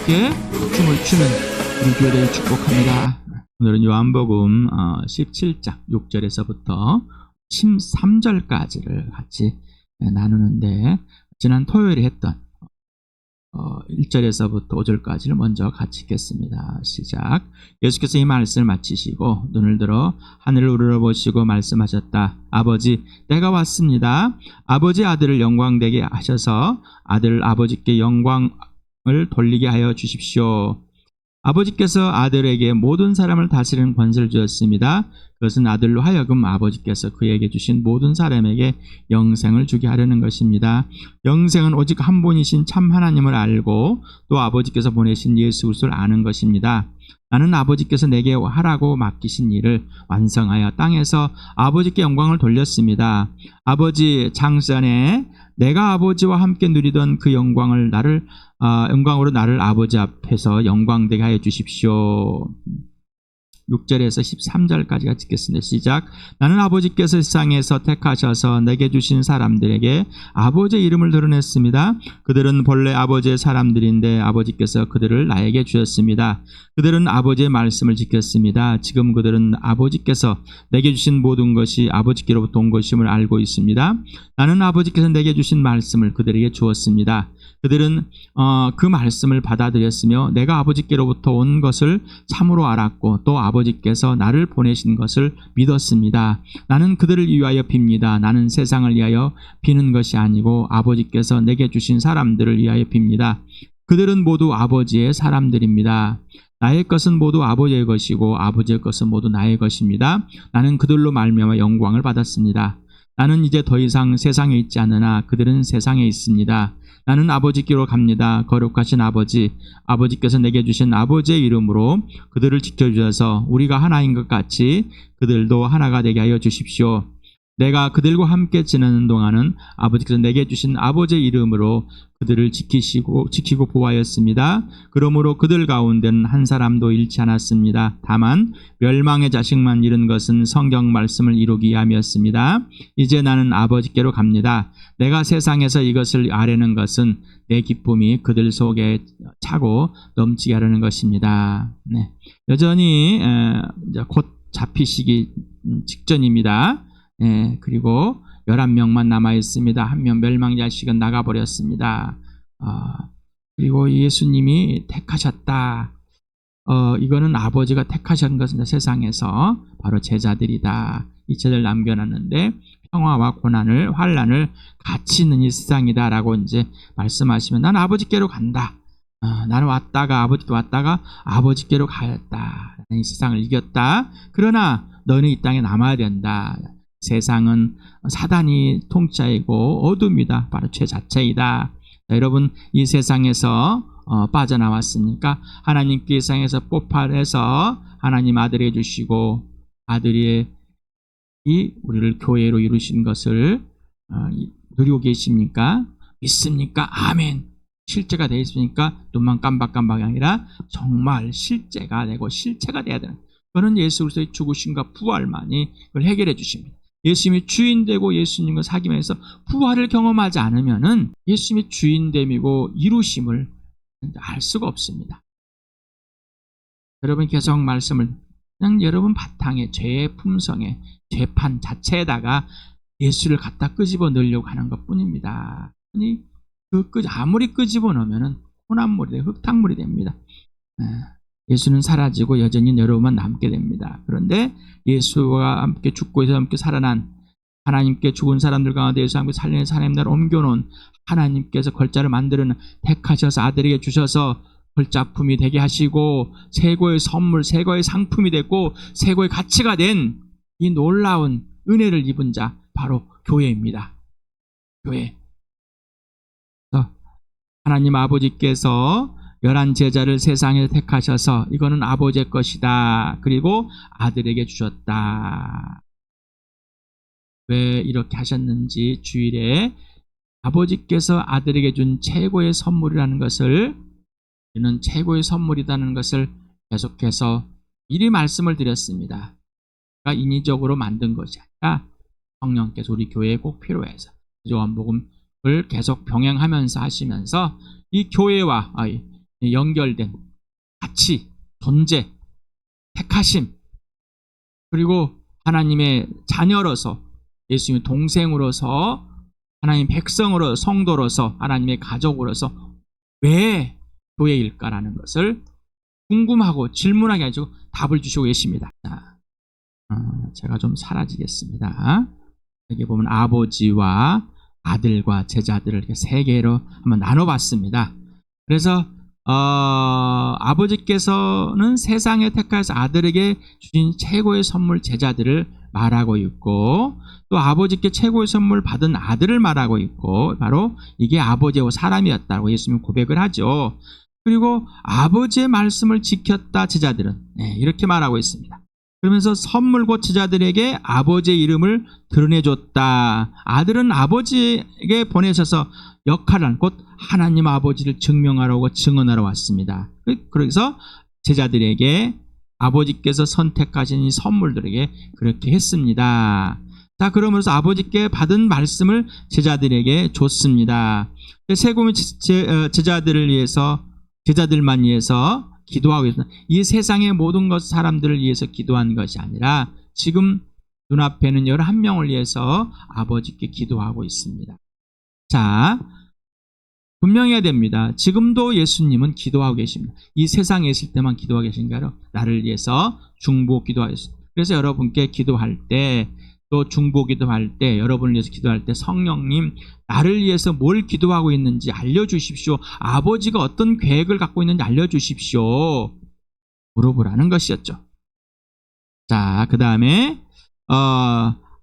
함께 춤을 추는 우리 교회를 축복합니다. 오늘은 요한복음 17장 6절에서부터 13절까지를 같이 나누는데, 지난 토요일에 했던 1절에서부터 5절까지를 먼저 같이 읽겠습니다. 시작. 예수께서 이 말씀을 마치시고 눈을 들어 하늘을 우러러보시고 말씀하셨다. 아버지, 때가 왔습니다. 아버지 아들을 영광되게 하셔서 아들 아버지께 영광을 돌리게 하여 주십시오. 아버지께서 아들에게 모든 사람을 다스리는 권세를 주었습니다. 그것은 아들로 하여금 아버지께서 그에게 주신 모든 사람에게 영생을 주게 하려는 것입니다. 영생은 오직 한 분이신 참 하나님을 알고 또 아버지께서 보내신 예수 그리스도를 아는 것입니다. 나는 아버지께서 내게 하라고 맡기신 일을 완성하여 땅에서 아버지께 영광을 돌렸습니다. 아버지, 창세전에 내가 아버지와 함께 누리던 그 영광으로 나를 아버지 앞에서 영광되게 하여 주십시오. 6절에서 13절까지 같이 읽겠습니다. 시작. 나는 아버지께서 세상에서 택하셔서 내게 주신 사람들에게 아버지의 이름을 드러냈습니다. 그들은 본래 아버지의 사람들인데 아버지께서 그들을 나에게 주셨습니다. 그들은 아버지의 말씀을 지켰습니다. 지금 그들은 아버지께서 내게 주신 모든 것이 아버지께로부터 온 것임을 알고 있습니다. 나는 아버지께서 내게 주신 말씀을 그들에게 주었습니다. 그들은 그 말씀을 받아들였으며 내가 아버지께로부터 온 것을 참으로 알았고 또 아버지께서 나를 보내신 것을 믿었습니다. 나는 그들을 위하여 빕니다. 나는 세상을 위하여 비는 것이 아니고 아버지께서 내게 주신 사람들을 위하여 빕니다. 그들은 모두 아버지의 사람들입니다. 나의 것은 모두 아버지의 것이고 아버지의 것은 모두 나의 것입니다. 나는 그들로 말미암아 영광을 받았습니다. 나는 이제 더 이상 세상에 있지 않으나 그들은 세상에 있습니다. 나는 아버지께로 갑니다. 거룩하신 아버지, 아버지께서 내게 주신 아버지의 이름으로 그들을 지켜주셔서 우리가 하나인 것 같이 그들도 하나가 되게 하여 주십시오. 내가 그들과 함께 지내는 동안은 아버지께서 내게 주신 아버지의 이름으로 그들을 지키고 보호하였습니다. 그러므로 그들 가운데는 한 사람도 잃지 않았습니다. 다만 멸망의 자식만 잃은 것은 성경 말씀을 이루기 위함이었습니다. 이제 나는 아버지께로 갑니다. 내가 세상에서 이것을 아뢰는 것은 내 기쁨이 그들 속에 차고 넘치게 하려는 것입니다. 네. 여전히 이제 곧 잡히시기 직전입니다. 그리고 11명만 남아있습니다. 한 명 멸망자식은 나가버렸습니다. 그리고 예수님이 택하셨다. 이거는 아버지가 택하신 것은 세상에서 바로 제자들이다. 이 제자들 남겨놨는데 평화와 고난을, 환난을 같이 있는 이 세상이다 라고 이제 말씀하시면 나는 아버지께로 간다. 나는 아버지께 왔다가 아버지께로 가였다. 나는 이 세상을 이겼다. 그러나 너는 이 땅에 남아야 된다. 세상은 사단이 통치하고 어둠이다. 바로 죄 자체이다. 자, 여러분, 이 세상에서 빠져나왔으니까 하나님께 세상에서 뽑아내서 하나님 아들을 해주시고 아들이 우리를 교회로 이루신 것을 누리고 계십니까? 믿습니까? 아멘. 실제가 되어 있습니까? 눈만 깜박깜박이 아니라 정말 실제가 되고 실체가 되어야 되는, 그거는 예수 그리스도의 죽으심과 부활만이 그걸 해결해 주십니다. 예수님이 주인되고 예수님과 사귀면서 부활을 경험하지 않으면은 예수님이 주인됨이고 이루심을 알 수가 없습니다. 여러분 계속 말씀을 그냥 여러분 바탕에 죄의 품성에 죄판 자체에다가 예수를 갖다 끄집어 넣으려고 하는 것뿐입니다. 아무리 끄집어 넣으면은 혼합물이 돼요. 흙탕물이 됩니다. 예수는 사라지고 여전히 여러분만 남게 됩니다. 그런데 예수와 함께 죽고 예수와 함께 살아난 하나님께 죽은 사람들 가운데 예수와 함께 살리는 사람의 나라를 옮겨놓은 하나님께서 걸자를 만드는 택하셔서 아들에게 주셔서 걸작품이 되게 하시고 최고의 선물, 최고의 상품이 됐고 최고의 가치가 된 이 놀라운 은혜를 입은 자 바로 교회입니다. 교회. 하나님 아버지께서 11 제자를 세상에 택하셔서 이거는 아버지의 것이다. 그리고 아들에게 주셨다. 왜 이렇게 하셨는지 주일에 아버지께서 아들에게 준 최고의 선물이라는 것을, 이는 최고의 선물이라는 것을 계속해서 미리 말씀을 드렸습니다. 그러니까 인위적으로 만든 것이 아니라 성령께서 우리 교회에 꼭 필요해서 요한복음을 계속 병행하면서 하시면서 이 교회와 연결된 가치, 존재, 택하심, 그리고 하나님의 자녀로서, 예수님의 동생으로서, 하나님 백성으로, 성도로서, 하나님의 가족으로서 왜 교회일까라는 것을 궁금하고 질문하게 해주고 답을 주시고 계십니다. 제가 좀 사라지겠습니다. 여기 보면 아버지와 아들과 제자들을 이렇게 세 개로 한번 나눠봤습니다. 그래서 아버지께서는 세상에 택하여서 아들에게 주신 최고의 선물 제자들을 말하고 있고, 또 아버지께 최고의 선물 받은 아들을 말하고 있고, 바로 이게 아버지와 사람이었다고 예수님은 고백을 하죠. 그리고 아버지의 말씀을 지켰다 제자들은, 이렇게 말하고 있습니다. 그러면서 선물 곧 제자들에게 아버지의 이름을 드러내줬다. 아들은 아버지에게 보내셔서 역할을, 곧 하나님 아버지를 증명하라고 증언하러 왔습니다. 그래서 제자들에게 아버지께서 선택하신 이 선물들에게 그렇게 했습니다. 자, 그러면서 아버지께 받은 말씀을 제자들에게 줬습니다. 세금의 제자들을 위해서, 제자들만 위해서 기도하고 있습니다. 이 세상의 모든 것, 사람들을 위해서 기도한 것이 아니라 지금 눈앞에는 11명을 위해서 아버지께 기도하고 있습니다. 자, 분명해야 됩니다. 지금도 예수님은 기도하고 계십니다. 이 세상에 있을 때만 기도하고 계신가요? 나를 위해서 중보 기도하셨습니다. 그래서 여러분께 기도할 때, 또 중보 기도할 때, 여러분을 위해서 기도할 때 성령님, 나를 위해서 뭘 기도하고 있는지 알려주십시오. 아버지가 어떤 계획을 갖고 있는지 알려주십시오. 물어보라는 것이었죠. 자, 그 다음에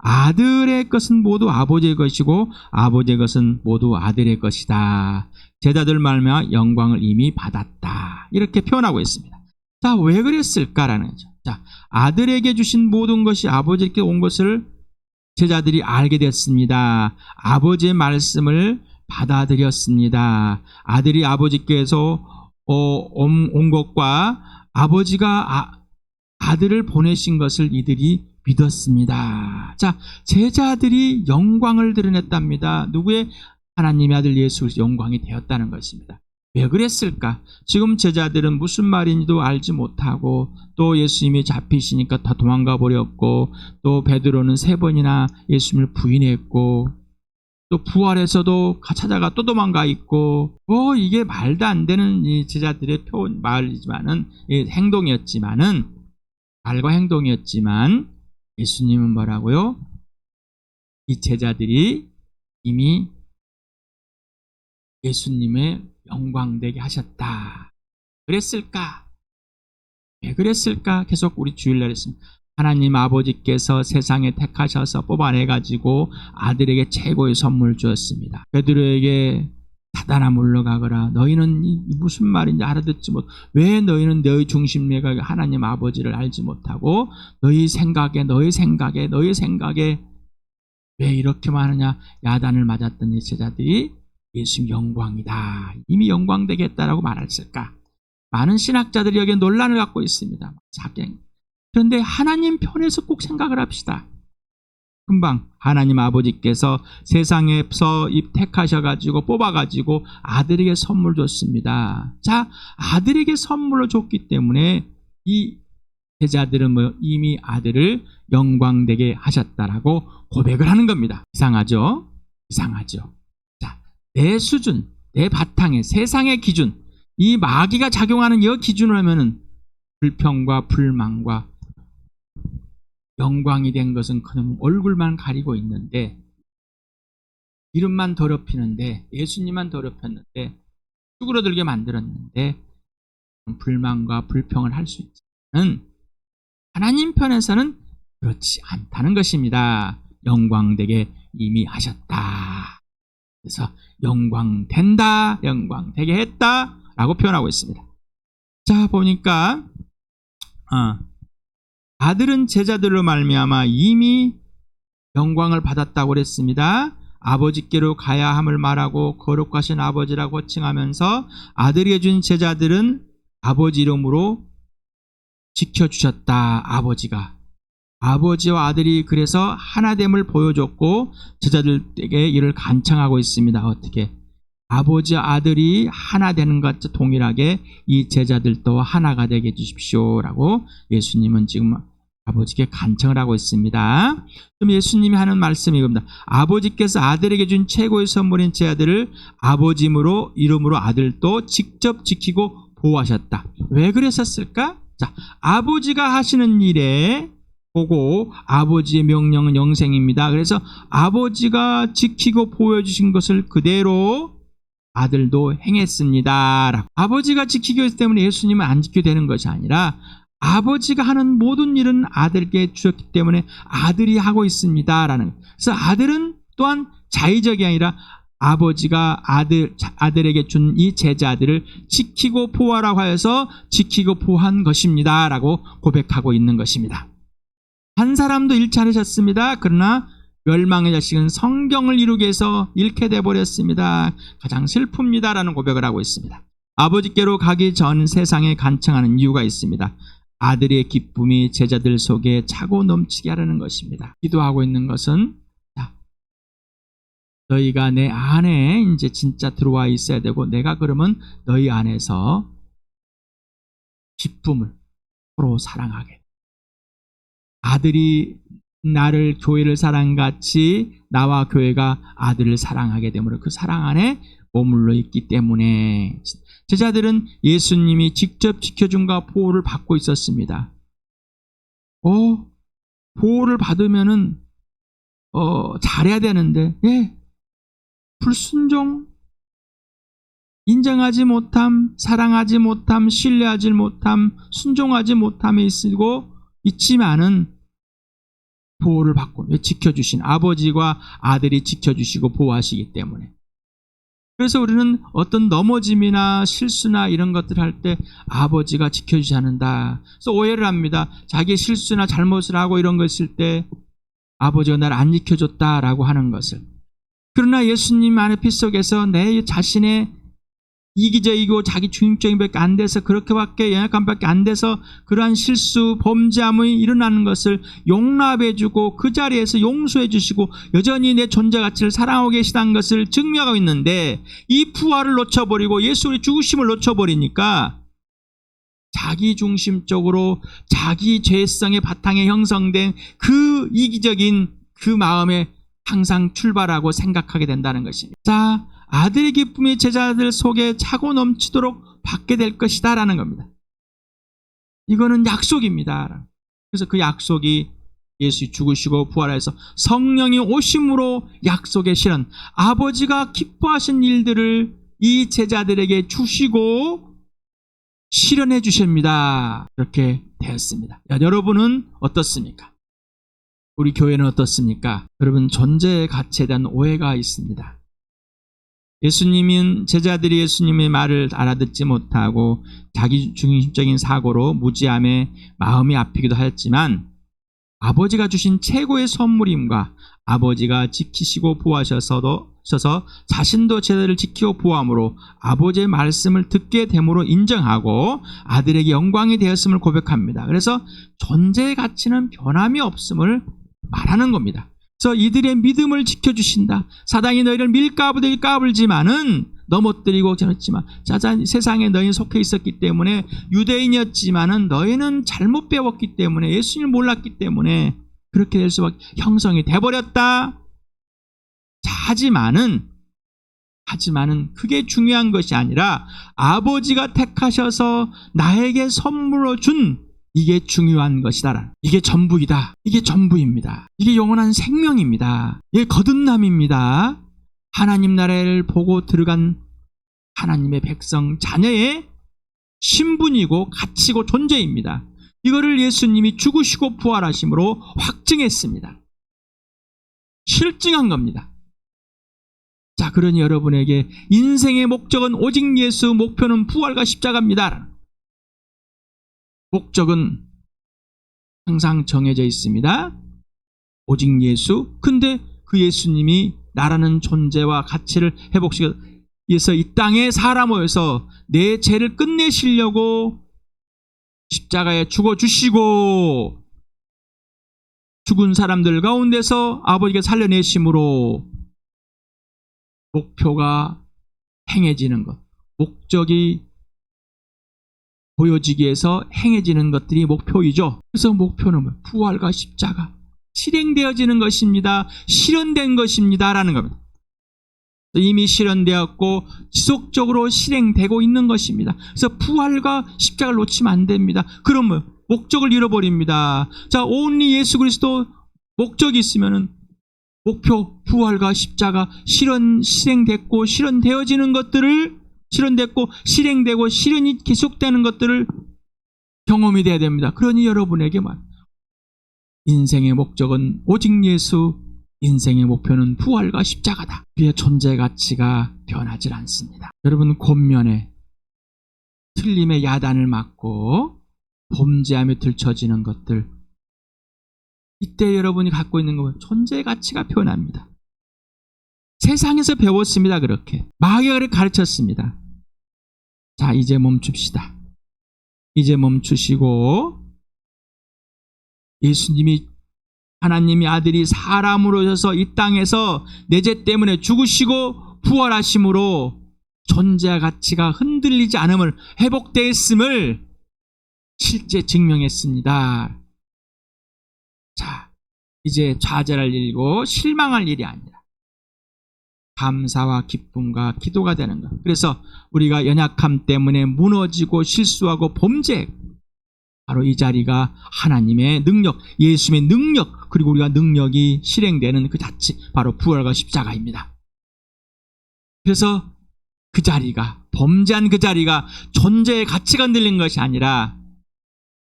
아들의 것은 모두 아버지의 것이고 아버지의 것은 모두 아들의 것이다. 제자들 말미암아 영광을 이미 받았다. 이렇게 표현하고 있습니다. 자, 왜 그랬을까라는 거죠. 자, 아들에게 주신 모든 것이 아버지께 온 것을 제자들이 알게 됐습니다. 아버지의 말씀을 받아들였습니다. 아들이 아버지께서 온 것과 아버지가 아들을 보내신 것을 이들이 믿었습니다. 자, 제자들이 영광을 드러냈답니다. 누구의? 하나님의 아들 예수 그리스도의 영광이 되었다는 것입니다. 왜 그랬을까? 지금 제자들은 무슨 말인지도 알지 못하고, 또 예수님이 잡히시니까 다 도망가 버렸고, 또 베드로는 3번이나 예수님을 부인했고, 또 부활해서도 찾아가 또 도망가 있고, 이게 말도 안 되는 이 제자들의 말이지만은, 행동이었지만은, 말과 행동이었지만, 예수님은 뭐라고요? 이 제자들이 이미 예수님의 영광되게 하셨다. 그랬을까? 왜 그랬을까? 계속 우리 주일날 했습니다. 하나님 아버지께서 세상에 택하셔서 뽑아내가지고 아들에게 최고의 선물 주었습니다. 베드로에게 사단아 물러가거라. 너희는 무슨 말인지 알아듣지 못. 왜 너희는 너희 중심내가 하나님 아버지를 알지 못하고 너희 생각에 왜 이렇게만 하느냐. 야단을 맞았던 이 제자들이 예수님 영광이다. 이미 영광되게 했다라고 말했을까? 많은 신학자들이 여기에 논란을 갖고 있습니다. 그런데 하나님 편에서 꼭 생각을 합시다. 금방 하나님 아버지께서 세상에서 택하셔가지고 뽑아가지고 아들에게 선물 줬습니다. 자, 아들에게 선물로 줬기 때문에 이 제자들은 이미 아들을 영광되게 하셨다라고 고백을 하는 겁니다. 이상하죠? 자, 내 수준, 내 바탕에 세상의 기준, 이 마귀가 작용하는 이 기준을 하면은 불평과 불만과 영광이 된 것은 그냥 얼굴만 가리고 있는데, 이름만 더럽히는데, 예수님만 더럽혔는데, 쭈그러들게 만들었는데 불만과 불평을 할 수 있지만 하나님 편에서는 그렇지 않다는 것입니다. 영광되게 이미 하셨다. 그래서 영광된다, 영광되게 했다 라고 표현하고 있습니다. 자, 보니까 아들은 제자들로 말미암아 이미 영광을 받았다고 그랬습니다. 아버지께로 가야 함을 말하고 거룩하신 아버지라고 호칭하면서 아들에게 준 제자들은 아버지 이름으로 지켜주셨다. 아버지와 아들이 그래서 하나됨을 보여줬고 제자들에게 이를 간청하고 있습니다. 어떻게? 아버지와 아들이 하나 되는 것과 동일하게 이 제자들도 하나가 되게 해주십시오라고 예수님은 지금 아버지께 간청을 하고 있습니다. 그럼 예수님이 하는 말씀이 이겁니다. 아버지께서 아들에게 준 최고의 선물인 제 아들을 아버지 이름으로 아들도 직접 지키고 보호하셨다. 왜 그랬었을까? 자, 아버지가 하시는 일에 보고 아버지의 명령은 영생입니다. 그래서 아버지가 지키고 보호해 주신 것을 그대로 아들도 행했습니다. 아버지가 지키기 위해서 때문에 예수님은 안 지켜야 되는 것이 아니라 아버지가 하는 모든 일은 아들에게 주었기 때문에 아들이 하고 있습니다라는. 그래서 아들은 또한 자의적이 아니라 아버지가 아들에게 준 이 제자들을 지키고 보호하라고 하여서 지키고 보호한 것입니다라고 고백하고 있는 것입니다. 한 사람도 잃지 않으셨습니다. 그러나 멸망의 자식은 성경을 이루기 위해서 잃게 돼버렸습니다. 가장 슬픕니다라는 고백을 하고 있습니다. 아버지께로 가기 전 세상에 간청하는 이유가 있습니다. 아들의 기쁨이 제자들 속에 차고 넘치게 하려는 것입니다. 기도하고 있는 것은 너희가 내 안에 이제 진짜 들어와 있어야 되고 내가 그러면 너희 안에서 기쁨을 서로 사랑하게. 아들이 나를 교회를 사랑같이 나와 교회가 아들을 사랑하게 되므로 그 사랑 안에 머물러 있기 때문에 제자들은 예수님이 직접 지켜준과 보호를 받고 있었습니다. 보호를 받으면은 잘해야 되는데 불순종, 인정하지 못함, 사랑하지 못함, 신뢰하지 못함, 순종하지 못함에 있지만은 보호를 받고 지켜주신 아버지와 아들이 지켜주시고 보호하시기 때문에. 그래서 우리는 어떤 넘어짐이나 실수나 이런 것들 할 때 아버지가 지켜주지 않는다. 그래서 오해를 합니다. 자기 실수나 잘못을 하고 이런 거 있을 때 아버지가 나를 안 지켜줬다라고 하는 것을. 그러나 예수님 안의 피 속에서 내 자신의 이기적이고 자기 중립적인 밖에 안 돼서 그렇게밖에 연약함밖에 안 돼서 그러한 실수 범죄함이 일어나는 것을 용납해주고 그 자리에서 용서해주시고 여전히 내 존재 가치를 사랑하고 계시다는 것을 증명하고 있는데 이 부활을 놓쳐버리고 예수의 죽으심을 놓쳐버리니까 자기 중심적으로 자기 죄성의 바탕에 형성된 그 이기적인 그 마음에 항상 출발하고 생각하게 된다는 것입니다. 자, 아들의 기쁨이 제자들 속에 차고 넘치도록 받게 될 것이다 라는 겁니다. 이거는 약속입니다. 그래서 그 약속이 예수 죽으시고 부활해서 성령이 오심으로 약속의 실현, 아버지가 기뻐하신 일들을 이 제자들에게 주시고 실현해 주십니다. 이렇게 되었습니다. 여러분은 어떻습니까? 우리 교회는 어떻습니까? 여러분, 존재의 가치에 대한 오해가 있습니다. 예수님은 제자들이 예수님의 말을 알아듣지 못하고 자기 중심적인 사고로 무지함에 마음이 아프기도 하였지만 아버지가 주신 최고의 선물임과 아버지가 지키시고 보호하셔서 자신도 제자들을 지키고 보호함으로 아버지의 말씀을 듣게 됨으로 인정하고 아들에게 영광이 되었음을 고백합니다. 그래서 존재의 가치는 변함이 없음을 말하는 겁니다. 그래서 이들의 믿음을 지켜주신다. 사단이 너희를 밀까불지만은 넘어뜨리고 저랬지만 세상에 너희는 속해 있었기 때문에 유대인이었지만은 너희는 잘못 배웠기 때문에 예수님을 몰랐기 때문에 그렇게 될 수밖에 형성이 돼버렸다. 자, 하지만은 그게 중요한 것이 아니라 아버지가 택하셔서 나에게 선물로 준 이게 중요한 것이다. 이게 전부이다. 이게 전부입니다. 이게 영원한 생명입니다. 이게 거듭남입니다. 하나님 나라를 보고 들어간 하나님의 백성 자녀의 신분이고 가치고 존재입니다. 이거를 예수님이 죽으시고 부활하심으로 확증했습니다. 실증한 겁니다. 자, 그러니 여러분에게 인생의 목적은 오직 예수, 목표는 부활과 십자가입니다. 목적은 항상 정해져 있습니다. 오직 예수. 근데 그 예수님이 나라는 존재와 가치를 회복시켜 위해서 이 땅에 사람 모여서 내 죄를 끝내시려고 십자가에 죽어주시고 죽은 사람들 가운데서 아버지가 살려내심으로 목표가 행해지는 것, 목적이 보여지기 위해서 행해지는 것들이 목표이죠. 그래서 목표는 뭐 부활과 십자가, 실행되어지는 것입니다. 실현된 것입니다. 라는 겁니다. 이미 실현되었고 지속적으로 실행되고 있는 것입니다. 그래서 부활과 십자가를 놓치면 안 됩니다. 그러면 목적을 잃어버립니다. 자, 온리 예수 그리스도 목적이 있으면은 목표 부활과 십자가 실행됐고 실현되어지는 것들을 실현됐고 실행되고 실현이 계속되는 것들을 경험이 돼야 됩니다. 그러니 여러분에게 인생의 목적은 오직 예수, 인생의 목표는 부활과 십자가다. 우리의 존재 가치가 변하지 않습니다. 여러분, 권면에 틀림의 야단을 맞고 범죄함에 들춰지는 것들, 이때 여러분이 갖고 있는 것은 존재 가치가 변합니다. 세상에서 배웠습니다. 그렇게 마귀가 가르쳤습니다. 자, 이제 멈춥시다. 이제 멈추시고 예수님이, 하나님의 아들이 사람으로 오셔서 이 땅에서 내 죄 때문에 죽으시고 부활하심으로 존재 가치가 흔들리지 않음을, 회복되었음을 실제 증명했습니다. 자, 이제 좌절할 일이고 실망할 일이 아니라 감사와 기쁨과 기도가 되는 것. 그래서 우리가 연약함 때문에 무너지고 실수하고 범죄, 바로 이 자리가 하나님의 능력, 예수님의 능력, 그리고 우리가 능력이 실행되는 그 자체, 바로 부활과 십자가입니다. 그래서 그 자리가, 범죄한 그 자리가 존재의 가치가 흔들린 것이 아니라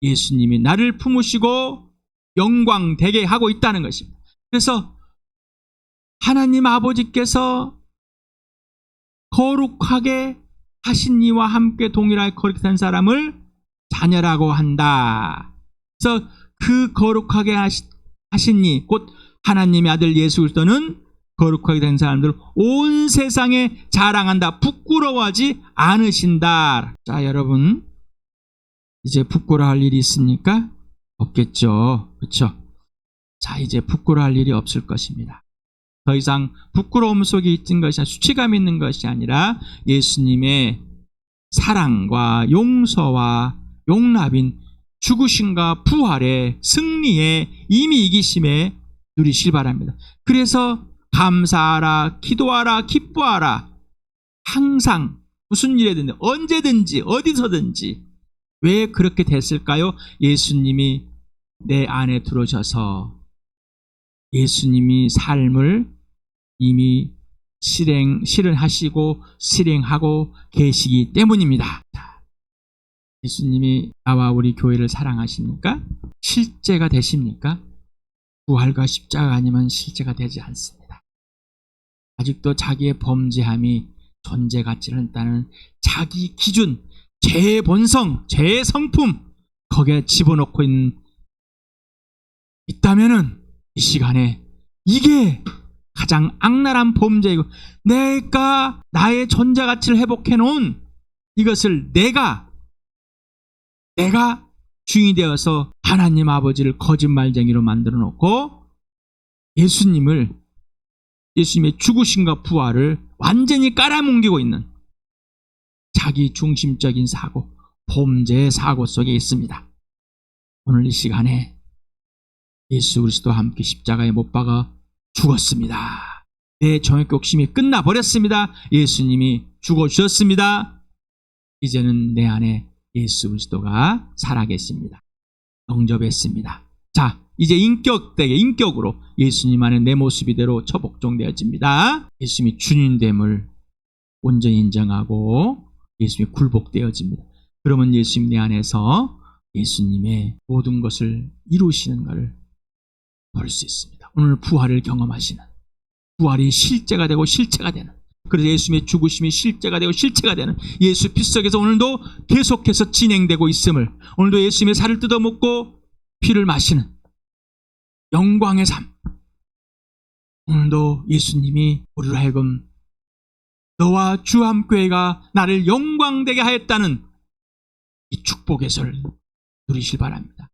예수님이 나를 품으시고 영광되게 하고 있다는 것입니다. 그래서 하나님 아버지께서 거룩하게 하신 이와 함께 동일하게 거룩히 산 사람을 자녀라고 한다. 그래서 그 거룩하게 하신 이, 곧 하나님의 아들 예수 그리스도는 거룩하게 된 사람들 온 세상에 자랑한다. 부끄러워하지 않으신다. 자, 여러분, 이제 부끄러워할 일이 있습니까? 없겠죠. 그렇죠? 자, 이제 부끄러워할 일이 없을 것입니다. 더 이상 부끄러움 속에 있는 것이 아니라, 수치감 있는 것이 아니라 예수님의 사랑과 용서와 용납인 죽으심과 부활의 승리에 이미 이기심에 누리시길 바랍니다. 그래서 감사하라, 기도하라, 기뻐하라. 항상 무슨 일이든지 언제든지 어디서든지. 왜 그렇게 됐을까요? 예수님이 내 안에 들어오셔서 예수님이 삶을 이미 실현하시고 실행하고 계시기 때문입니다. 예수님이 나와 우리 교회를 사랑하십니까? 실제가 되십니까? 부활과 십자가 아니면 실제가 되지 않습니다. 아직도 자기의 범죄함이 존재 가치를 한다는 자기 기준, 죄의 본성, 죄의 성품, 거기에 집어넣고 있다면은 이 시간에 이게 가장 악랄한 범죄이고, 내가 나의 존재 가치를 회복해 놓은 이것을 내가 주인이 되어서 하나님 아버지를 거짓말쟁이로 만들어 놓고 예수님의 죽으심과 부활을 완전히 깔아뭉개고 있는 자기 중심적인 사고, 범죄의 사고 속에 있습니다. 오늘 이 시간에 예수 그리스도와 함께 십자가에 못 박아 죽었습니다. 내 정욕 욕심이 끝나버렸습니다. 예수님이 죽어주셨습니다. 이제는 내 안에 예수 그리스도가 살아계십니다. 영접했습니다. 자, 이제 인격으로 예수님 안에 내 모습 이대로 처복종되어집니다. 예수님이 주님됨을 온전히 인정하고 예수님이 굴복되어집니다. 그러면 예수님 내 안에서 예수님의 모든 것을 이루시는 것을 볼 수 있습니다. 오늘 부활을 경험하시는, 부활이 실제가 되고 실체가 되는, 그래서 예수님의 죽으심이 실제가 되고 실체가 되는 예수 피 속에서 오늘도 계속해서 진행되고 있음을, 오늘도 예수님의 살을 뜯어먹고 피를 마시는 영광의 삶, 오늘도 예수님이 우리로 하여금 너와 주함교회가 나를 영광되게 하였다는 이 축복의 설 누리실 바랍니다.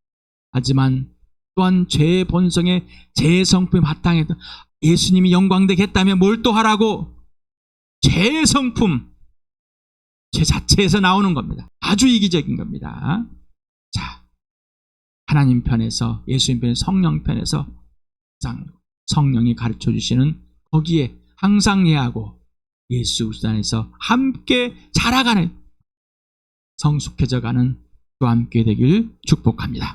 하지만 또한 죄의 본성에 죄의 성품이 바탕에 예수님이 영광되게 했다면 뭘 또 하라고? 죄의 성품, 죄 자체에서 나오는 겁니다. 아주 이기적인 겁니다. 자, 하나님 편에서, 예수님 편에서, 성령 편에서 성령이 가르쳐 주시는 거기에 항상 예하고 예수 안에서 함께 자라가는, 성숙해져가는 또 함께 되길 축복합니다.